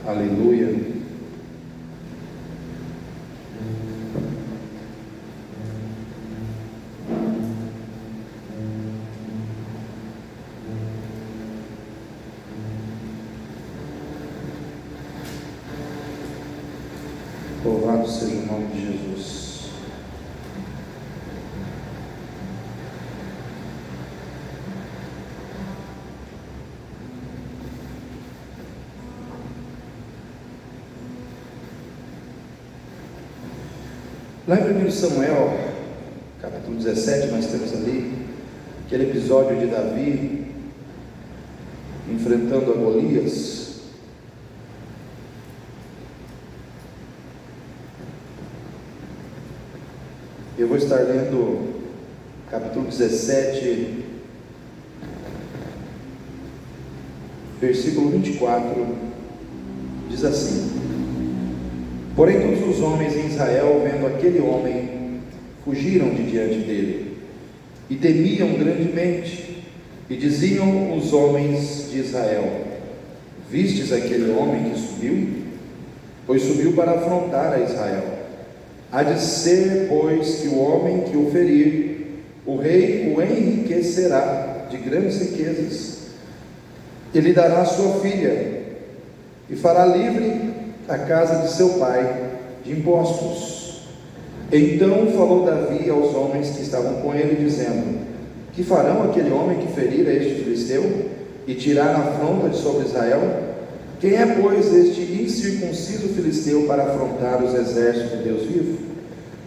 Aleluia. Louvado seja o nome de Jesus. Lá em 1 Samuel, capítulo 17, nós temos ali aquele episódio de Davi enfrentando a Golias. Eu vou estar lendo capítulo 17, versículo 24, diz assim: Porém todos os homens em Israel, vendo aquele homem, fugiram de diante dele, e temiam grandemente, e diziam os homens de Israel: Vistes aquele homem que subiu? Pois subiu para afrontar a Israel. Há de ser, pois, que o homem que o ferir, o rei o enriquecerá de grandes riquezas, e lhe dará sua filha, e fará livre a casa de seu pai de impostos. Então falou Davi aos homens que estavam com ele, dizendo: Que farão aquele homem que ferir a este filisteu, e tirar a afronta de sobre Israel? Quem é, pois, este incircunciso filisteu para afrontar os exércitos de Deus vivo?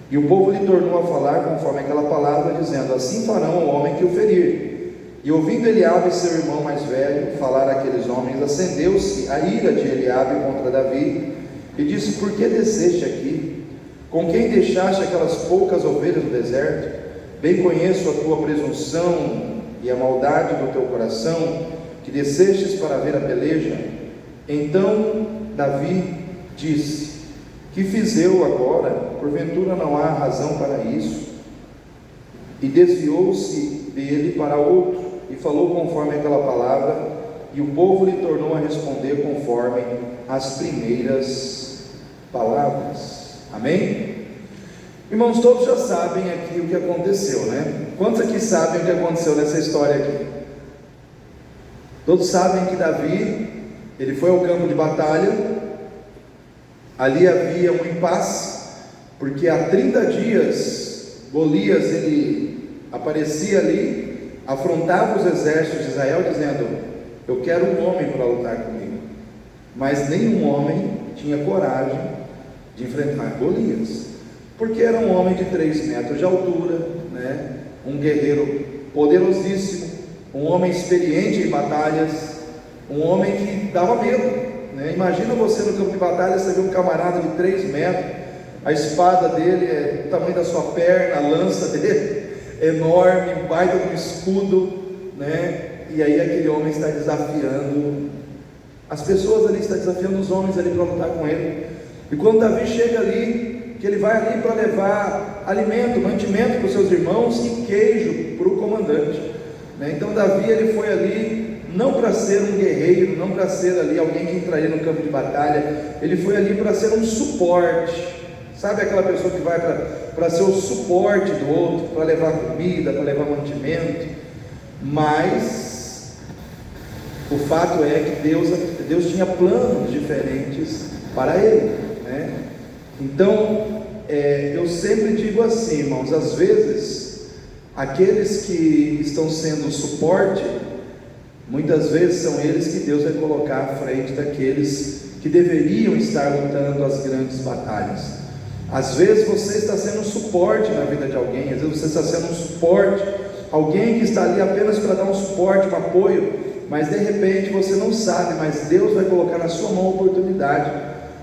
E o povo lhe tornou a falar conforme aquela palavra, dizendo: Assim farão ao homem que o ferir. E ouvindo Eliabe, seu irmão mais velho, falar àqueles homens, acendeu-se a ira de Eliabe contra Davi, e disse: Por que desceste aqui? Com quem deixaste aquelas poucas ovelhas no deserto? Bem conheço a tua presunção e a maldade do teu coração, que descestes para ver a peleja. Então Davi disse: Que fiz eu agora? Porventura não há razão para isso? E desviou-se dele para outro, e falou conforme aquela palavra, e o povo lhe tornou a responder conforme as primeiras palavras. Amém? Irmãos, todos já sabem aqui o que aconteceu, né? Quantos aqui sabem o que aconteceu nessa história aqui? Todos sabem que Davi, ele foi ao campo de batalha. Ali havia um impasse, porque há 30 dias Golias, ele aparecia ali, afrontava os exércitos de Israel, dizendo: Eu quero um homem para lutar comigo. Mas nenhum homem tinha coragem de enfrentar Golias, porque era um homem de 3 metros de altura, né? Um guerreiro poderosíssimo, um homem experiente em batalhas, um homem que dava medo, né? Imagina você no campo de batalha, você vê um camarada de 3 metros, a espada dele é o tamanho da sua perna, a lança dele é enorme, baita do escudo, né? E aí aquele homem está desafiando as pessoas ali, está desafiando os homens ali para lutar com ele. E quando Davi chega ali, que ele vai ali para levar alimento, mantimento para os seus irmãos e queijo para o comandante, né? Então Davi, ele foi ali não para ser um guerreiro, não para ser ali alguém que entraria no campo de batalha, ele foi ali para ser um suporte. Sabe aquela pessoa que vai para ser o suporte do outro, para levar comida, para levar mantimento? Mas o fato é que Deus tinha planos diferentes para ele, né? Então, eu sempre digo assim, irmãos, às vezes, aqueles que estão sendo suporte, muitas vezes são eles que Deus vai colocar à frente daqueles que deveriam estar lutando as grandes batalhas. Às vezes você está sendo um suporte na vida de alguém, às vezes você está sendo um suporte, alguém que está ali apenas para dar um suporte, um apoio, mas de repente você não sabe, mas Deus vai colocar na sua mão a oportunidade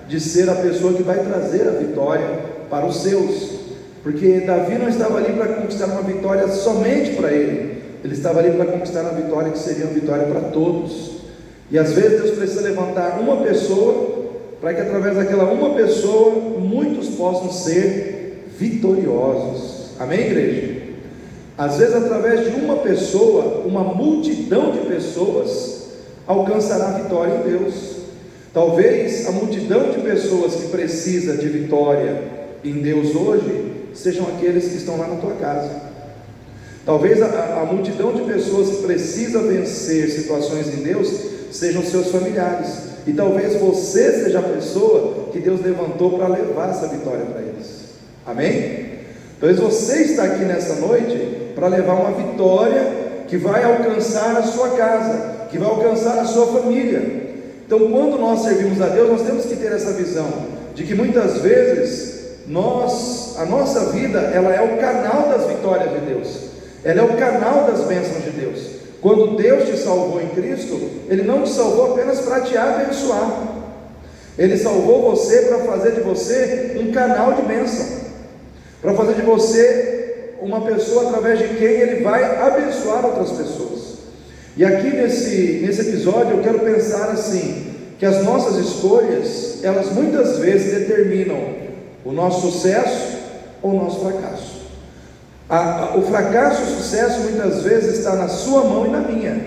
de ser a pessoa que vai trazer a vitória para os seus, porque Davi não estava ali para conquistar uma vitória somente para ele, ele estava ali para conquistar uma vitória que seria uma vitória para todos. E às vezes Deus precisa levantar uma pessoa, para que através daquela uma pessoa, muitos possam ser vitoriosos. Amém, igreja? Às vezes através de uma pessoa, uma multidão de pessoas alcançará a vitória em Deus. Talvez a multidão de pessoas que precisa de vitória em Deus hoje sejam aqueles que estão lá na tua casa. Talvez a multidão de pessoas que precisa vencer situações em Deus sejam seus familiares. E talvez você seja a pessoa que Deus levantou para levar essa vitória para eles. Amém? Talvez você está aqui nessa noite para levar uma vitória que vai alcançar a sua casa, que vai alcançar a sua família. Então, quando nós servimos a Deus, nós temos que ter essa visão de que muitas vezes a nossa vida, ela é o canal das vitórias de Deus, ela é o canal das bênçãos de Deus. Quando Deus te salvou em Cristo, Ele não te salvou apenas para te abençoar, Ele salvou você para fazer de você um canal de bênção, para fazer de você uma pessoa através de quem Ele vai abençoar outras pessoas. E aqui nesse episódio eu quero pensar assim, que as nossas escolhas, elas muitas vezes determinam o nosso sucesso ou o nosso fracasso. O fracasso e o sucesso muitas vezes está na sua mão e na minha,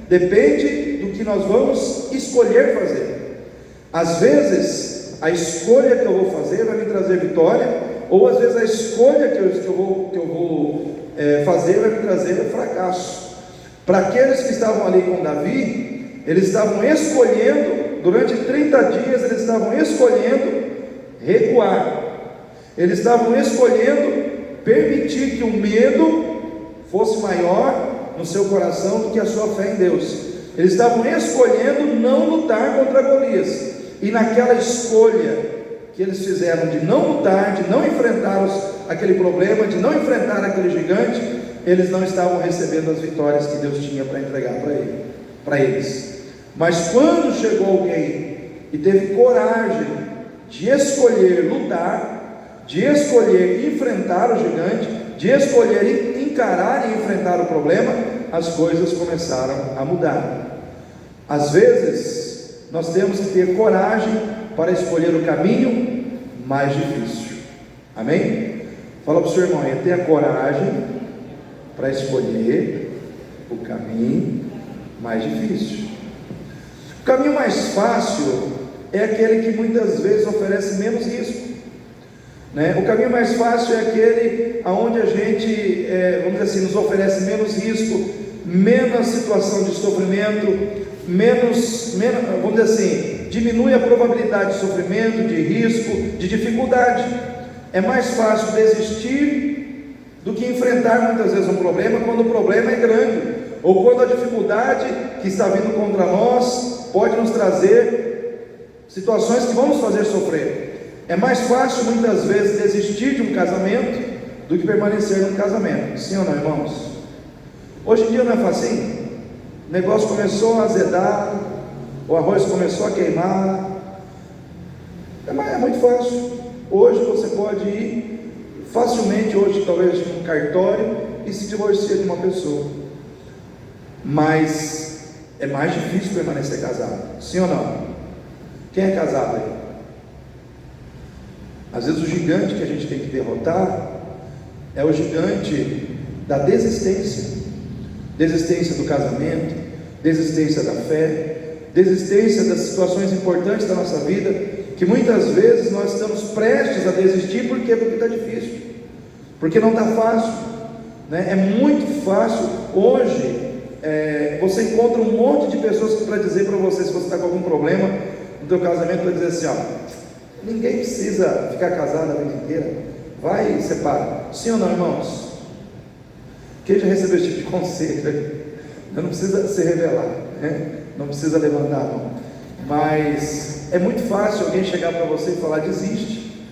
depende do que nós vamos escolher fazer. Às vezes a escolha que eu vou fazer vai me trazer vitória, ou às vezes a escolha que eu vou fazer vai me trazer fracasso. Para aqueles que estavam ali com Davi, eles estavam escolhendo, durante 30 dias eles estavam escolhendo recuar, eles estavam escolhendo permitir que o medo fosse maior no seu coração do que a sua fé em Deus. Eles estavam escolhendo não lutar contra Golias, e naquela escolha que eles fizeram de não lutar, de não enfrentar aquele problema, de não enfrentar aquele gigante, eles não estavam recebendo as vitórias que Deus tinha para entregar para eles. Mas quando chegou alguém e teve coragem de escolher lutar, de escolher enfrentar o gigante, de escolher encarar e enfrentar o problema, as coisas começaram a mudar. Às vezes nós temos que ter coragem para escolher o caminho mais difícil. Amém? Fala para o seu irmão aí, tenha coragem para escolher o caminho mais difícil. O caminho mais fácil é aquele que muitas vezes oferece menos risco, né? O caminho mais fácil é aquele onde a gente, vamos dizer assim, nos oferece menos risco, menos situação de sofrimento, menos, vamos dizer assim, diminui a probabilidade de sofrimento, de risco, de dificuldade. É mais fácil desistir do que enfrentar muitas vezes um problema quando o problema é grande, ou quando a dificuldade que está vindo contra nós pode nos trazer situações que vão nos fazer sofrer. É mais fácil muitas vezes desistir de um casamento do que permanecer num casamento. Sim ou não, irmãos? Hoje em dia não é facinho. O negócio começou a azedar, o arroz começou a queimar. É muito fácil. Hoje você pode ir facilmente, hoje talvez num cartório, e se divorciar de uma pessoa. Mas é mais difícil permanecer casado. Sim ou não? Quem é casado aí? Às vezes o gigante que a gente tem que derrotar é o gigante da desistência do casamento, desistência da fé, desistência das situações importantes da nossa vida, que muitas vezes nós estamos prestes a desistir. Por quê? Porque está difícil, porque não está fácil, né? É muito fácil hoje. Você encontra um monte de pessoas para dizer para você, se você está com algum problema no teu casamento, para dizer assim, ninguém precisa ficar casado a vida inteira, vai e separa. Sim ou não, irmãos? Quem já recebeu esse tipo de conselho? Não precisa se revelar, né? Não precisa levantar a mão. Mas é muito fácil alguém chegar para você e falar, desiste.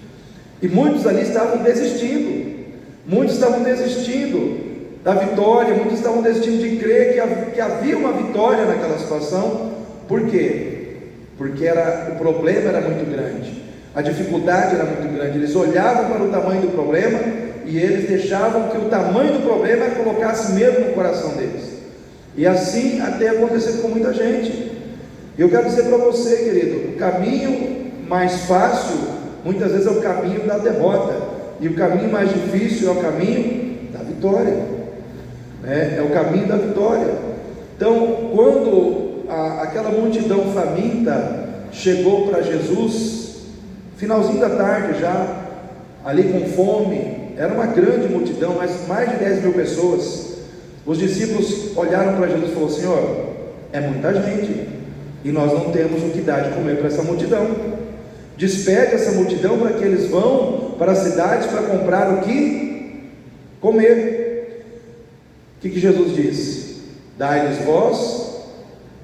E muitos ali estavam desistindo. Muitos estavam desistindo da vitória, muitos estavam desistindo de crer que havia uma vitória naquela situação. Por quê? Porque o problema era muito grande, a dificuldade era muito grande. Eles olhavam para o tamanho do problema e eles deixavam que o tamanho do problema colocasse medo no coração deles. E assim até aconteceu com muita gente. Eu quero dizer para você, querido, o caminho mais fácil muitas vezes é o caminho da derrota, e o caminho mais difícil é o caminho da vitória, né? É o caminho da vitória. Então, quando aquela multidão faminta, chegou para Jesus, finalzinho da tarde já, ali com fome. Era uma grande multidão, mais de 10 mil pessoas. Os discípulos olharam para Jesus e falaram: Senhor, é muita gente, e nós não temos o que dar de comer para essa multidão. Despede essa multidão para que eles vão para as cidades para comprar o que comer. O que Jesus disse? Dai-lhes vós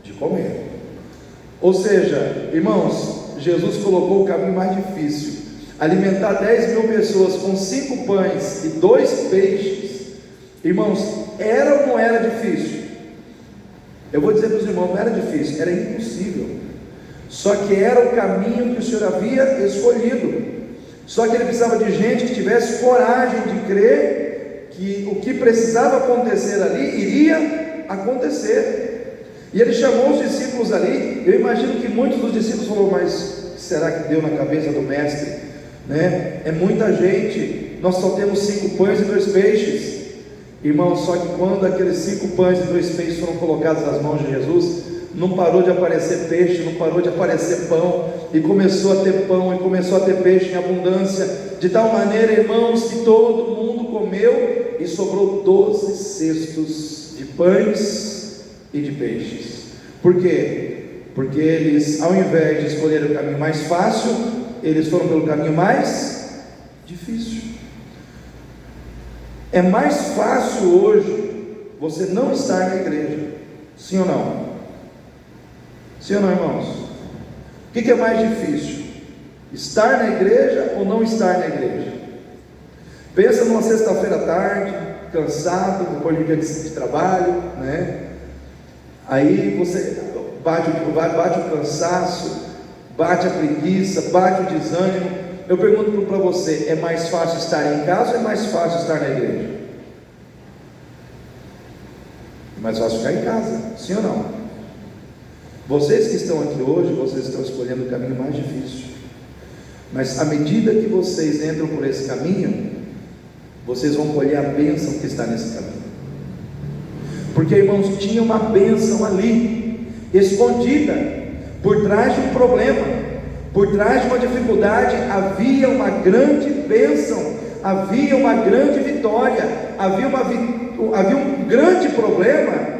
de comer. Ou seja, irmãos, Jesus colocou o caminho mais difícil. Alimentar 10 mil pessoas com 5 pães e 2 peixes. Irmãos, era ou não era difícil? Eu vou dizer para os irmãos, não era difícil, era impossível. Só que era o caminho que o Senhor havia escolhido. Só que ele precisava de gente que tivesse coragem de crer que o que precisava acontecer ali iria acontecer. E ele chamou os discípulos ali. Eu imagino que muitos dos discípulos falaram: mas será que deu na cabeça do mestre? Né? É muita gente, nós só temos 5 pães e 2 peixes. Irmãos, só que quando aqueles 5 pães e 2 peixes foram colocados nas mãos de Jesus, não parou de aparecer peixe, não parou de aparecer pão, e começou a ter pão, e começou a ter peixe em abundância, de tal maneira, irmãos, que todo mundo comeu, e sobrou 12 cestos de pães e de peixes. Por quê? Porque eles, ao invés de escolher o caminho mais fácil, eles foram pelo caminho mais difícil. É mais fácil hoje você não estar na igreja, sim ou não? Sim ou não, irmãos? O que é mais difícil? Estar na igreja ou não estar na igreja? Pensa numa sexta-feira à tarde, cansado, depois de um dia de trabalho, né? Aí você bate o cansaço, bate a preguiça, bate o desânimo. Eu pergunto para você: é mais fácil estar em casa ou é mais fácil estar na igreja? É mais fácil ficar em casa, sim ou não? Vocês que estão aqui hoje, vocês estão escolhendo o caminho mais difícil. Mas à medida que vocês entram por esse caminho, vocês vão colher a bênção que está nesse caminho. Porque, irmãos, tinha uma bênção ali, escondida, por trás de um problema, por trás de uma dificuldade, havia uma grande bênção, havia uma grande vitória, havia um grande problema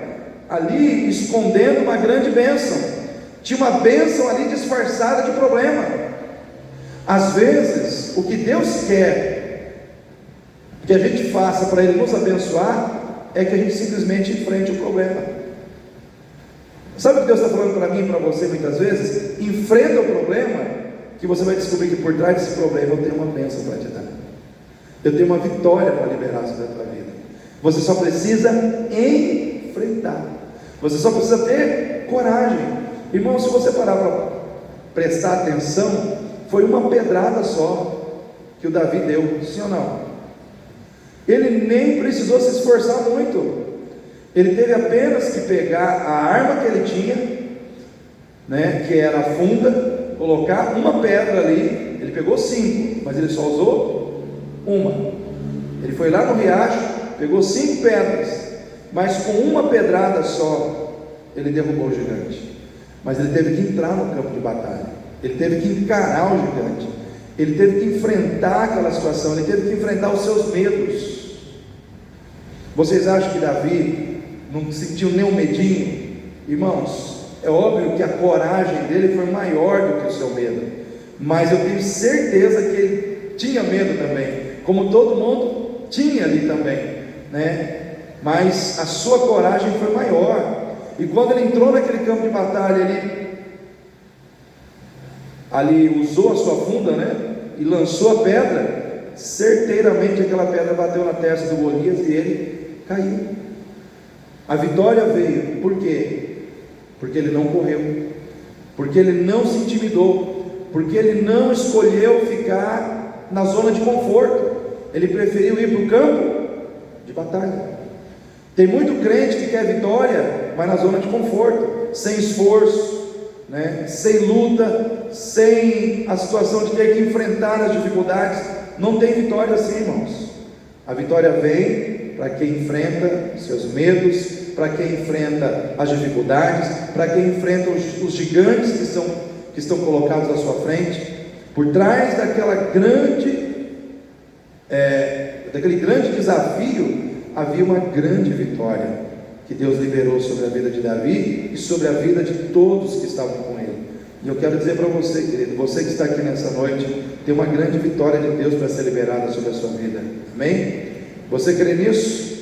ali, escondendo uma grande bênção. Tinha uma bênção ali disfarçada de problema. Às vezes, o que Deus quer que a gente faça para Ele nos abençoar, é que a gente simplesmente enfrente o problema. Sabe o que Deus está falando para mim e para você muitas vezes? Enfrenta o problema, que você vai descobrir que por trás desse problema eu tenho uma bênção para te dar. Eu tenho uma vitória para liberar sobre a tua vida. Você só precisa enfrentar. Você só precisa ter coragem. Irmão, se você parar para prestar atenção, foi uma pedrada só que o Davi deu, sim ou não? Ele nem precisou se esforçar muito. Ele teve apenas que pegar a arma que ele tinha, né, que era a funda, colocar uma pedra ali. Ele pegou 5, mas ele só usou uma. Ele foi lá no riacho, pegou 5 pedras, mas com uma pedrada só ele derrubou o gigante. Mas ele teve que entrar no campo de batalha, ele teve que encarar o gigante, ele teve que enfrentar aquela situação, ele teve que enfrentar os seus medos. Vocês acham que Davi não sentiu nem um medinho? Irmãos, é óbvio que a coragem dele foi maior do que o seu medo, mas eu tenho certeza que ele tinha medo também, como todo mundo tinha ali também, né? Mas a sua coragem foi maior. E quando ele entrou naquele campo de batalha, ele ali usou a sua funda, né? E lançou a pedra. Certeiramente aquela pedra bateu na testa do Golias e ele caiu. A vitória veio. Por quê? Porque ele não correu, porque ele não se intimidou, porque ele não escolheu ficar na zona de conforto. Ele preferiu ir para o campo de batalha. Tem muito crente que quer vitória, mas na zona de conforto, sem esforço, né? Sem luta, sem a situação de ter que enfrentar as dificuldades. Não tem vitória assim, irmãos. A vitória vem para quem enfrenta seus medos, para quem enfrenta as dificuldades, para quem enfrenta os gigantes que estão que estão colocados à sua frente. Por trás daquele grande desafio, havia uma grande vitória que Deus liberou sobre a vida de Davi e sobre a vida de todos que estavam com ele. E eu quero dizer para você, querido, você que está aqui nessa noite, tem uma grande vitória de Deus para ser liberada sobre a sua vida. Amém? Você crê nisso?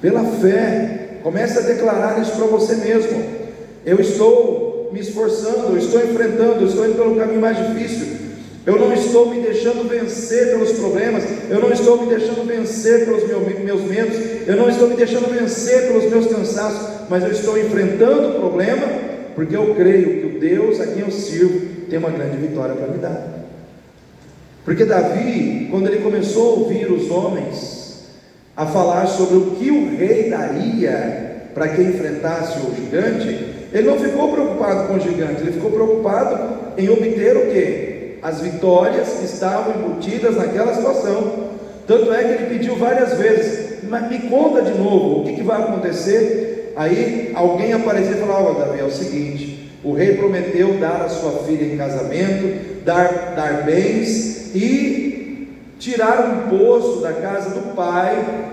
Pela fé, comece a declarar isso para você mesmo. Eu estou me esforçando, eu estou enfrentando, eu estou indo pelo caminho mais difícil. Eu não estou me deixando vencer pelos problemas, eu não estou me deixando vencer pelos meus medos, eu não estou me deixando vencer pelos meus cansaços, mas eu estou enfrentando o problema, porque eu creio que o Deus a quem eu sirvo tem uma grande vitória para me dar. Porque Davi, quando ele começou a ouvir os homens a falar sobre o que o rei daria para que enfrentasse o gigante, ele não ficou preocupado com o gigante, ele ficou preocupado em obter o quê? As vitórias que estavam embutidas naquela situação. Tanto é que ele pediu várias vezes: mas me conta de novo, o que vai acontecer? Aí alguém apareceu e falou: Davi, é o seguinte, o rei prometeu dar a sua filha em casamento, dar bens e tirar um poço da casa do pai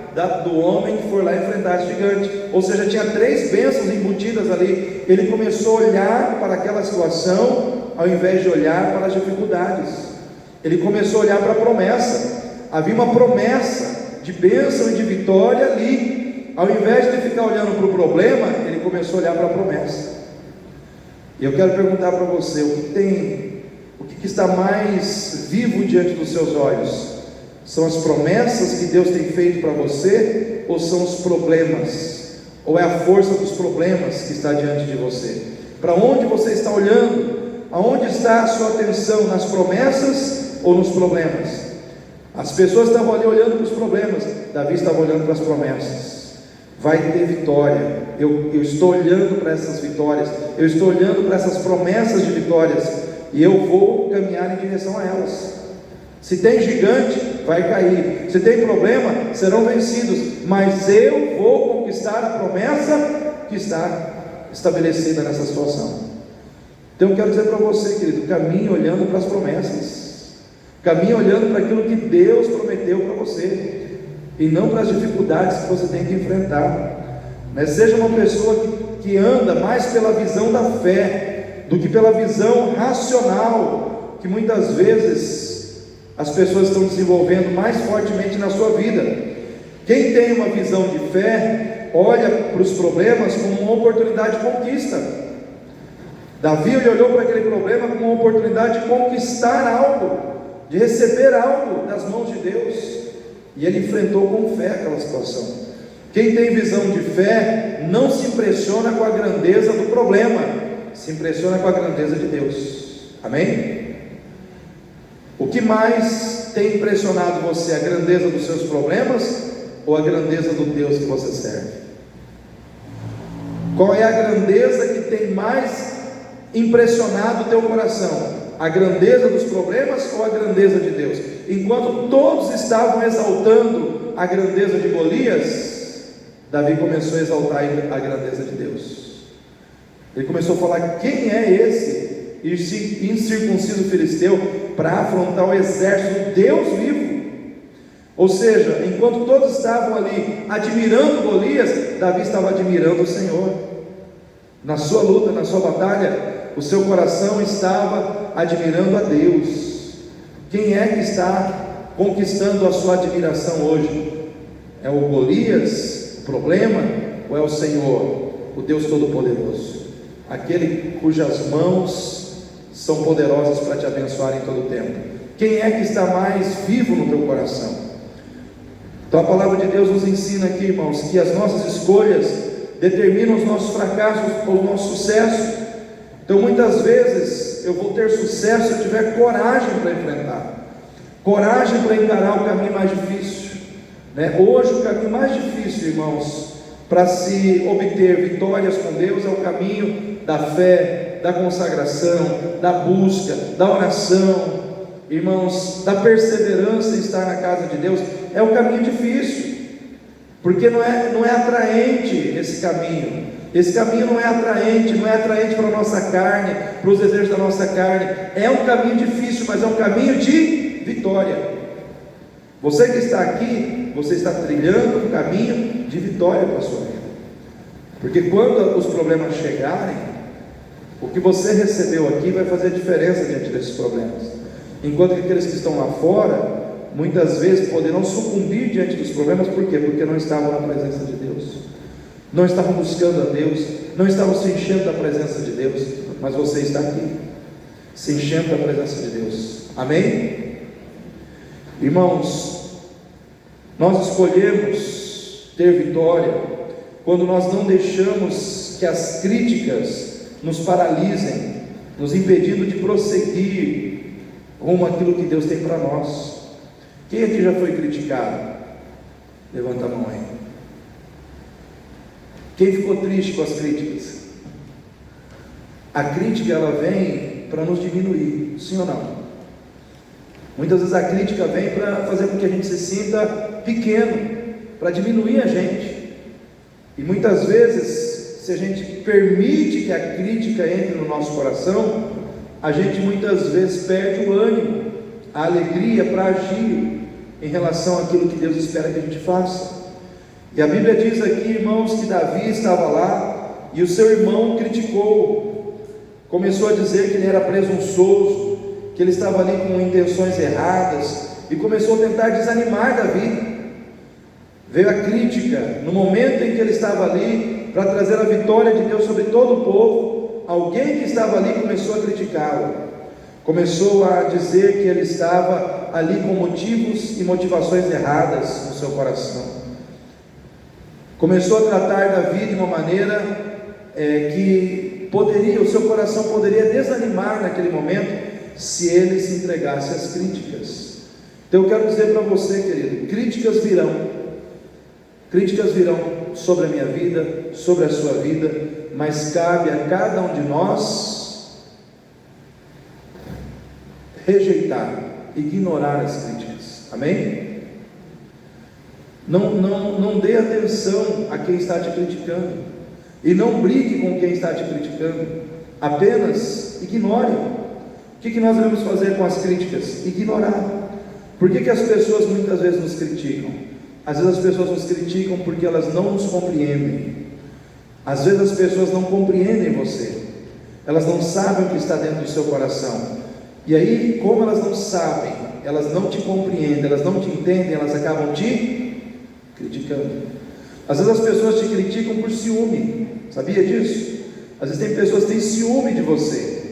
do homem que for lá enfrentar esse gigante. Ou seja, tinha 3 bênçãos embutidas ali. Ele começou a olhar para aquela situação ao invés de olhar para as dificuldades. Ele começou a olhar para a promessa. Havia uma promessa de bênção e de vitória ali. Ao invés de ficar olhando para o problema, ele começou a olhar para a promessa. E eu quero perguntar para você: o que está mais vivo diante dos seus olhos? São as promessas que Deus tem feito para você, ou são os problemas? Ou é a força dos problemas que está diante de você? Para onde você está olhando? Aonde está a sua atenção? Nas promessas ou nos problemas? As pessoas estavam ali olhando para os problemas, Davi estava olhando para as promessas. Vai ter vitória. Eu estou olhando para essas vitórias, eu estou olhando para essas promessas de vitórias, e eu vou caminhar em direção a elas. Se tem gigante, vai cair. Se tem problema, serão vencidos. Mas eu vou conquistar a promessa que está estabelecida nessa situação. Então eu quero dizer para você, querido, caminhe olhando para as promessas. Caminhe olhando para aquilo que Deus prometeu para você, e não para as dificuldades que você tem que enfrentar. Seja uma pessoa que anda mais pela visão da fé do que pela visão racional, que muitas vezes as pessoas estão desenvolvendo mais fortemente na sua vida. Quem tem uma visão de fé, olha para os problemas como uma oportunidade de conquista. Davi, ele olhou para aquele problema como uma oportunidade de conquistar algo, de receber algo das mãos de Deus, e ele enfrentou com fé aquela situação. Quem tem visão de fé não se impressiona com a grandeza do problema, se impressiona com a grandeza de Deus. Amém? O que mais tem impressionado você? A grandeza dos seus problemas ou a grandeza do Deus que você serve? Qual é a grandeza que tem mais impressionado o teu coração? A grandeza dos problemas ou a grandeza de Deus? Enquanto todos estavam exaltando a grandeza de Golias, Davi começou a exaltar a grandeza de Deus. Ele começou a falar: quem é esse incircunciso filisteu para afrontar o exército do Deus vivo? Ou seja, enquanto todos estavam ali admirando Golias, Davi estava admirando o Senhor. Na sua luta, na sua batalha, o seu coração estava admirando a Deus. Quem é que está conquistando a sua admiração hoje? É o Golias, o problema, ou é o Senhor, o Deus Todo-Poderoso, aquele cujas mãos são poderosas para te abençoar em todo o tempo? Quem é que está mais vivo no teu coração? Então a palavra de Deus nos ensina aqui, irmãos, que as nossas escolhas determinam os nossos fracassos ou o nosso sucesso. Então muitas vezes eu vou ter sucesso se eu tiver coragem para enfrentar, coragem para encarar o caminho mais difícil. Hoje o caminho mais difícil, irmãos, para se obter vitórias com Deus é o caminho da fé, da consagração, da busca, da oração, irmãos, da perseverança em estar na casa de Deus. É um caminho difícil, porque não é atraente esse caminho. Esse caminho não é atraente para a nossa carne, para os desejos da nossa carne. É um caminho difícil, mas é um caminho de vitória. Você que está aqui, você está trilhando um caminho de vitória para a sua vida. Porque quando os problemas chegarem, o que você recebeu aqui vai fazer diferença diante desses problemas. Enquanto que aqueles que estão lá fora, muitas vezes poderão sucumbir diante dos problemas. Por quê? Porque não estavam na presença de Deus, não estavam buscando a Deus, não estavam se enchendo da presença de Deus. Mas você está aqui, se enchendo da presença de Deus. Amém? Irmãos, nós escolhemos ter vitória quando nós não deixamos que as críticas nos paralisem, nos impedindo de prosseguir rumo àquilo que Deus tem para nós. Quem aqui já foi criticado? Levanta a mão aí. Quem ficou triste com as críticas? A crítica, ela vem para nos diminuir, sim ou não? Muitas vezes a crítica vem para fazer com que a gente se sinta pequeno, para diminuir a gente. E muitas vezes, se a gente permite que a crítica entre no nosso coração, a gente muitas vezes perde o ânimo, a alegria para agir em relação àquilo que Deus espera que a gente faça. E a Bíblia diz aqui, irmãos, que Davi estava lá e o seu irmão criticou, começou a dizer que ele era presunçoso, que ele estava ali com intenções erradas, e começou a tentar desanimar Davi. Veio a crítica no momento em que ele estava ali para trazer a vitória de Deus sobre todo o povo. Alguém que estava ali começou a criticá-lo, começou a dizer que ele estava ali com motivos e motivações erradas no seu coração. Começou a tratar Davi de uma maneira que o seu coração poderia desanimar naquele momento se ele se entregasse às críticas. Então eu quero dizer para você, querido, críticas virão sobre a minha vida, sobre a sua vida, mas cabe a cada um de nós rejeitar, ignorar as críticas. Amém? Não dê atenção a quem está te criticando, e não brigue com quem está te criticando, apenas ignore. O que nós devemos fazer com as críticas? Ignorar. Por que as pessoas muitas vezes nos criticam? Às vezes as pessoas nos criticam porque elas não nos compreendem. Às vezes as pessoas não compreendem você, elas não sabem o que está dentro do seu coração. E aí, como elas não sabem, elas não te compreendem, elas não te entendem, elas acabam te criticando. Às vezes as pessoas te criticam por ciúme, sabia disso? Às vezes tem pessoas que têm ciúme de você,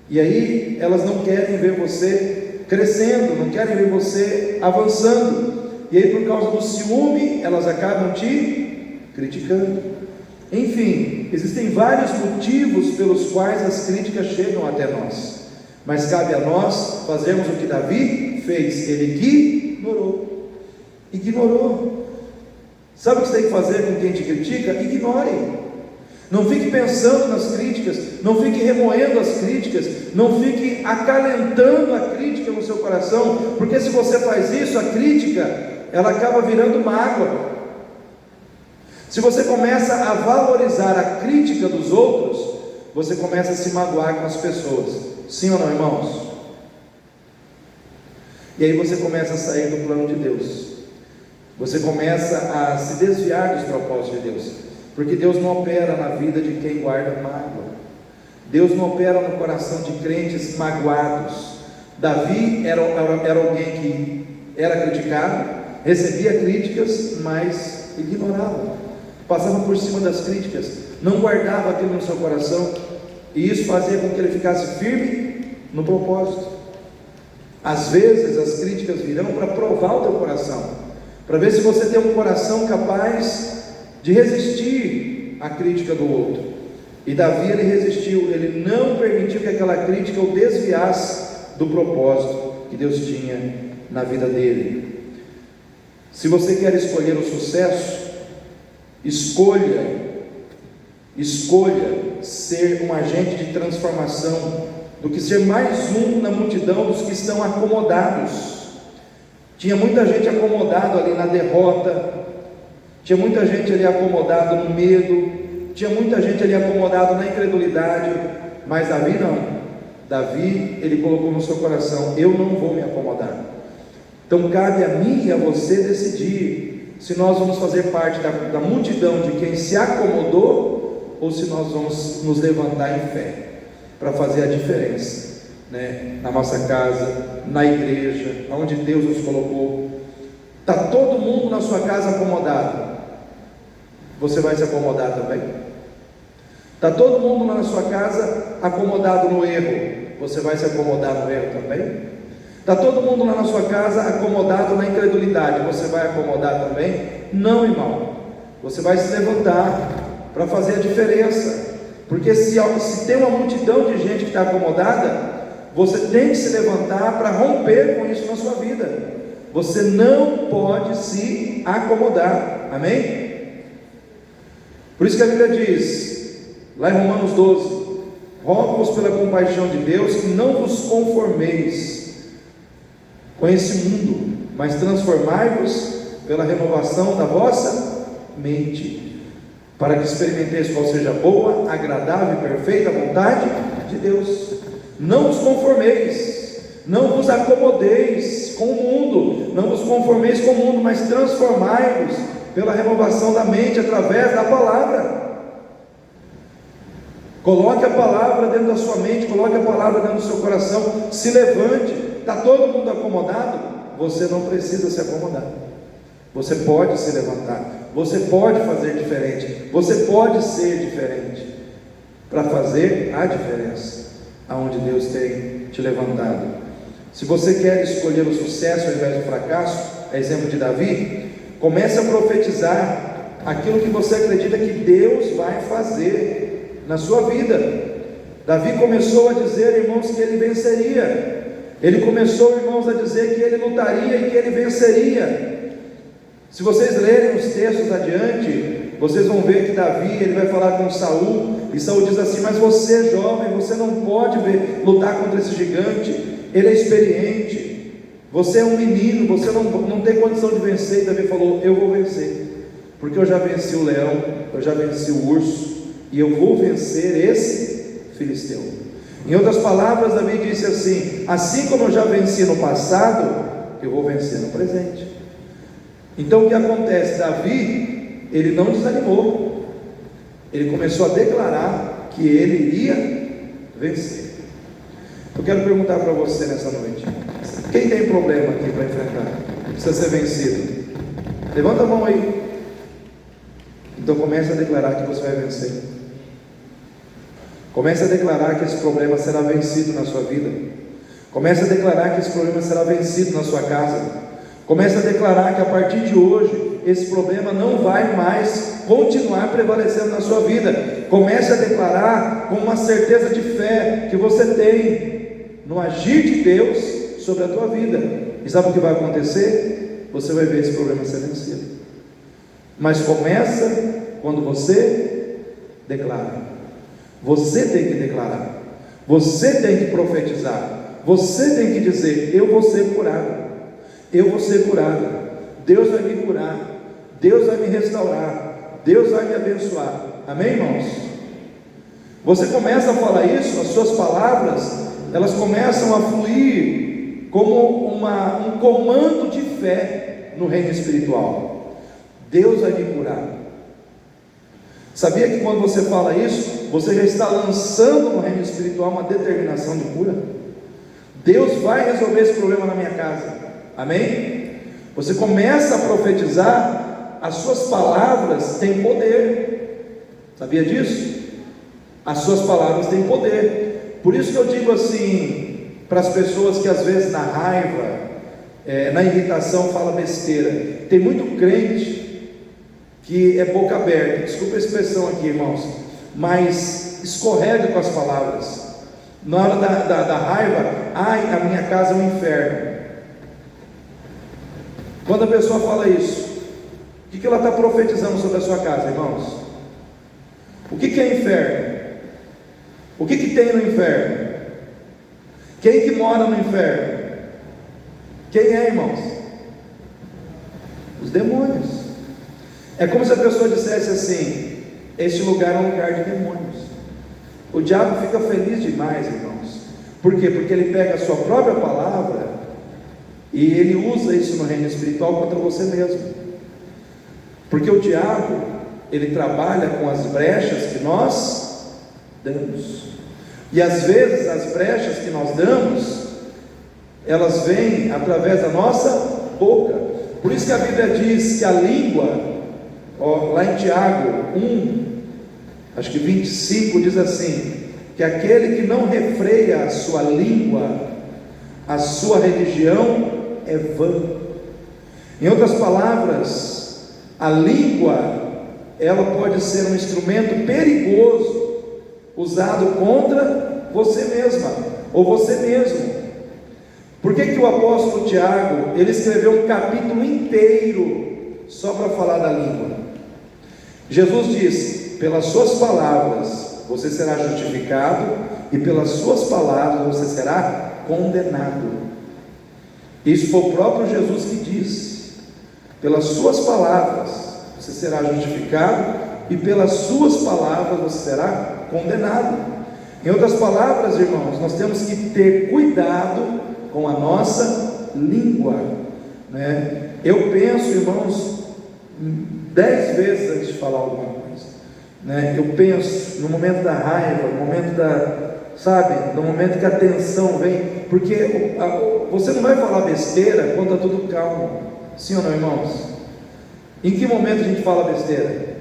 e aí elas não querem ver você crescendo, não querem ver você avançando, e aí por causa do ciúme, elas acabam te criticando. Enfim, existem vários motivos pelos quais as críticas chegam até nós, mas cabe a nós fazermos o que Davi fez. Ele ignorou. Sabe o que você tem que fazer com quem te critica? Ignore. Não fique pensando nas críticas, não fique remoendo as críticas, não fique acalentando a crítica no seu coração, porque se você faz isso, a crítica, ela acaba virando mágoa. Se você começa a valorizar a crítica dos outros, você começa a se magoar com as pessoas. Sim ou não, irmãos? E aí você começa a sair do plano de Deus, você começa a se desviar dos propósitos de Deus, porque Deus não opera na vida de quem guarda mágoa. Deus não opera no coração de crentes magoados. Davi era alguém que era criticado, recebia críticas, mas ignorava, passava por cima das críticas, não guardava aquilo no seu coração, e isso fazia com que ele ficasse firme no propósito. Às vezes as críticas virão para provar o teu coração, para ver se você tem um coração capaz de resistir à crítica do outro. E Davi, ele resistiu, ele não permitiu que aquela crítica o desviasse do propósito que Deus tinha na vida dele. Se você quer escolher o sucesso, escolha ser um agente de transformação, do que ser mais um na multidão dos que estão acomodados. Tinha muita gente acomodado ali na derrota, tinha muita gente ali acomodado no medo, tinha muita gente ali acomodada na incredulidade, mas Davi não. Davi, ele colocou no seu coração: eu não vou me acomodar. Então cabe a mim e a você decidir se nós vamos fazer parte da multidão de quem se acomodou, ou se nós vamos nos levantar em fé para fazer a diferença, né? Na nossa casa, na igreja, onde Deus nos colocou. Está todo mundo na sua casa acomodado, você vai se acomodar também? Está todo mundo lá na sua casa acomodado no erro, você vai se acomodar no erro também? Está todo mundo lá na sua casa acomodado na incredulidade, você vai acomodar também? Não, irmão. Você vai se levantar para fazer a diferença, porque se tem uma multidão de gente que está acomodada, você tem que se levantar para romper com isso na sua vida. Você não pode se acomodar, amém? Por isso que a Bíblia diz, lá em Romanos 12: rogo-vos pela compaixão de Deus que não vos conformeis com esse mundo, mas transformai-vos pela renovação da vossa mente, para que experimenteis qual seja a boa, agradável e perfeita vontade de Deus. Não vos conformeis, não vos acomodeis com o mundo, não vos conformeis com o mundo, mas transformai-vos pela renovação da mente através da palavra. Coloque a palavra dentro da sua mente, coloque a palavra dentro do seu coração, se levante. Está todo mundo acomodado? Você não precisa se acomodar, você pode se levantar, você pode fazer diferente, você pode ser diferente, para fazer a diferença, aonde Deus tem te levantado. Se você quer escolher o sucesso ao invés do fracasso, é exemplo de Davi, comece a profetizar aquilo que você acredita que Deus vai fazer na sua vida. Davi começou a dizer, irmãos, que ele venceria. Ele começou, irmãos, a dizer que ele lutaria e que ele venceria. Se vocês lerem os textos adiante, vocês vão ver que Davi, ele vai falar com Saul, e Saul diz assim: mas você, jovem, você não pode lutar contra esse gigante, ele é experiente, você é um menino, você não tem condição de vencer. E Davi falou: eu vou vencer, porque eu já venci o leão, eu já venci o urso, e eu vou vencer esse filisteu. Em outras palavras, Davi disse assim: assim como eu já venci no passado, eu vou vencer no presente. Então o que acontece? Davi, ele não desanimou, ele começou a declarar que ele iria vencer. Eu quero perguntar para você nessa noite: quem tem problema aqui para enfrentar? Precisa ser vencido? Levanta a mão aí. Então comece a declarar que você vai vencer. Comece a declarar que esse problema será vencido na sua vida. Comece a declarar que esse problema será vencido na sua casa. Comece a declarar que a partir de hoje esse problema não vai mais continuar prevalecendo na sua vida. Comece a declarar com uma certeza de fé que você tem no agir de Deus sobre a tua vida. E sabe o que vai acontecer? Você vai ver esse problema ser vencido. Mas começa quando você declara. Você tem que declarar, você tem que profetizar, você tem que dizer: eu vou ser curado, eu vou ser curado, Deus vai me curar, Deus vai me restaurar, Deus vai me abençoar. Amém, irmãos? Você começa a falar isso, as suas palavras, elas começam a fluir como um comando de fé no reino espiritual. Deus vai me curar. Sabia que quando você fala isso, você já está lançando no reino espiritual uma determinação de cura? Deus vai resolver esse problema na minha casa. Amém? Você começa a profetizar, as suas palavras têm poder. Sabia disso? As suas palavras têm poder. Por isso que eu digo assim para as pessoas que às vezes na raiva, na irritação fala besteira. Tem muito crente que é boca aberta, desculpa a expressão aqui, irmãos, mas escorrega com as palavras. Na hora da raiva: ai, a minha casa é um inferno. Quando a pessoa fala isso, o que ela está profetizando sobre a sua casa, irmãos? O que é inferno? O que tem no inferno? Quem que mora no inferno? Quem é, irmãos? Os demônios. É como se a pessoa dissesse assim: Este lugar é um lugar de demônios. O diabo fica feliz demais, irmãos. Por quê? Porque ele pega a sua própria palavra e ele usa isso no reino espiritual contra você mesmo. Porque o diabo, ele trabalha com as brechas que nós damos. E às vezes as brechas que nós damos, elas vêm através da nossa boca. Por isso que a Bíblia diz que a língua, lá em Tiago 1, acho que 25, diz assim, que aquele que não refreia a sua língua, a sua religião é vã. Em outras palavras, a língua, ela pode ser um instrumento perigoso, usado contra você mesma, ou você mesmo. Por que o apóstolo Tiago, ele escreveu um capítulo inteiro, só para falar da língua? Jesus disse, pelas suas palavras, você será justificado, e pelas suas palavras, você será condenado. Isso foi o próprio Jesus que disse, pelas suas palavras, você será justificado, e pelas suas palavras, você será condenado. Em outras palavras, irmãos, nós temos que ter cuidado com a nossa língua, né? Eu penso, irmãos, 10 vezes antes de falar alguma coisa, né? Eu penso no momento da raiva, no momento no momento que a tensão vem, porque você não vai falar besteira quando está tudo calmo, sim ou não, irmãos? Em que momento a gente fala besteira?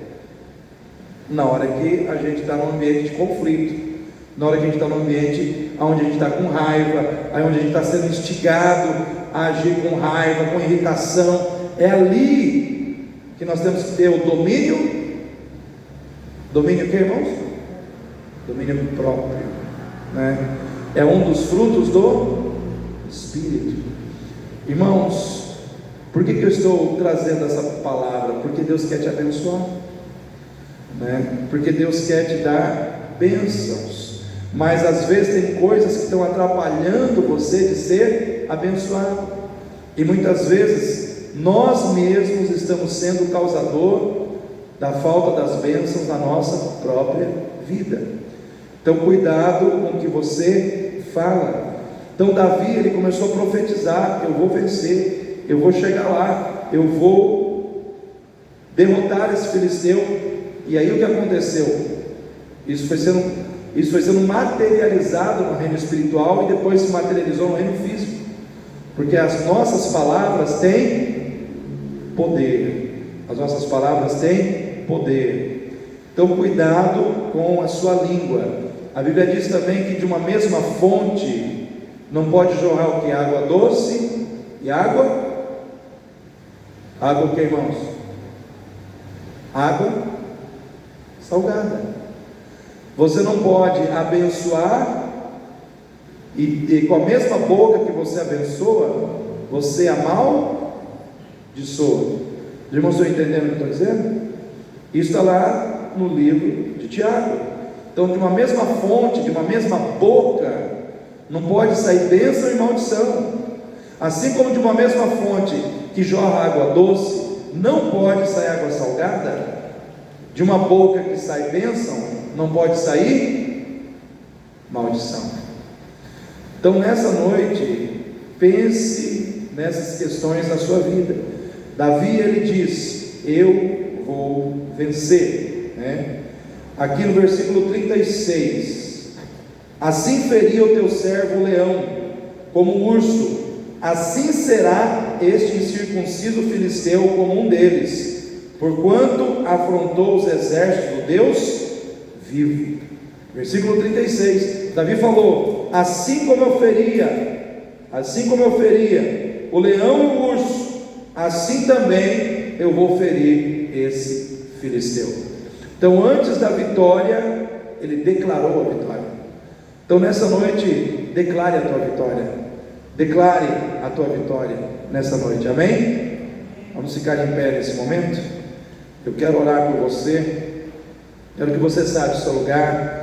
Na hora que a gente está num ambiente de conflito, na hora que a gente está num ambiente onde a gente está com raiva, onde a gente está sendo instigado a agir com raiva, com irritação. É ali que nós temos que ter o domínio o que, irmãos? Domínio próprio, né? É um dos frutos do Espírito. Irmãos, por que eu estou trazendo essa palavra? Porque Deus quer te abençoar, né? Porque Deus quer te dar bênçãos, mas às vezes tem coisas que estão atrapalhando você de ser abençoado, e muitas vezes nós mesmos estamos sendo o causador da falta das bênçãos na nossa própria vida. Então cuidado com o que você fala. Então Davi, ele começou a profetizar: eu vou vencer, eu vou chegar lá, eu vou derrotar esse filisteu. E aí o que aconteceu? Isso foi sendo materializado no reino espiritual, e depois se materializou no reino físico, porque as nossas palavras têm poder. As nossas palavras têm poder. Então cuidado com a sua língua. A Bíblia diz também que de uma mesma fonte não pode jorrar o que? Água doce e água o que, irmãos? Água salgada. Você não pode abençoar e com a mesma boca que você abençoa, você amaldiçoa. Os irmãos estão entendendo o que eu estou dizendo? Isso está lá no livro de Tiago. Então, de uma mesma fonte, de uma mesma boca, não pode sair bênção e maldição. Assim como de uma mesma fonte que jorra água doce, não pode sair água salgada. De uma boca que sai bênção, não pode sair maldição. Então nessa noite, pense nessas questões na sua vida. Davi, ele diz: eu vou vencer, né? Aqui no versículo 36: assim feria o teu servo o leão, como um urso, assim será este incircunciso filisteu como um deles, porquanto afrontou os exércitos do Deus vivo. Versículo 36, Davi falou: assim como eu feria o leão e o urso, assim também eu vou ferir esse filisteu. Então antes da vitória, ele declarou a vitória. Então nessa noite, declare a tua vitória. Declare a tua vitória nessa noite, amém? Vamos ficar em pé nesse momento. Eu quero orar por você. Quero que você saia do seu lugar.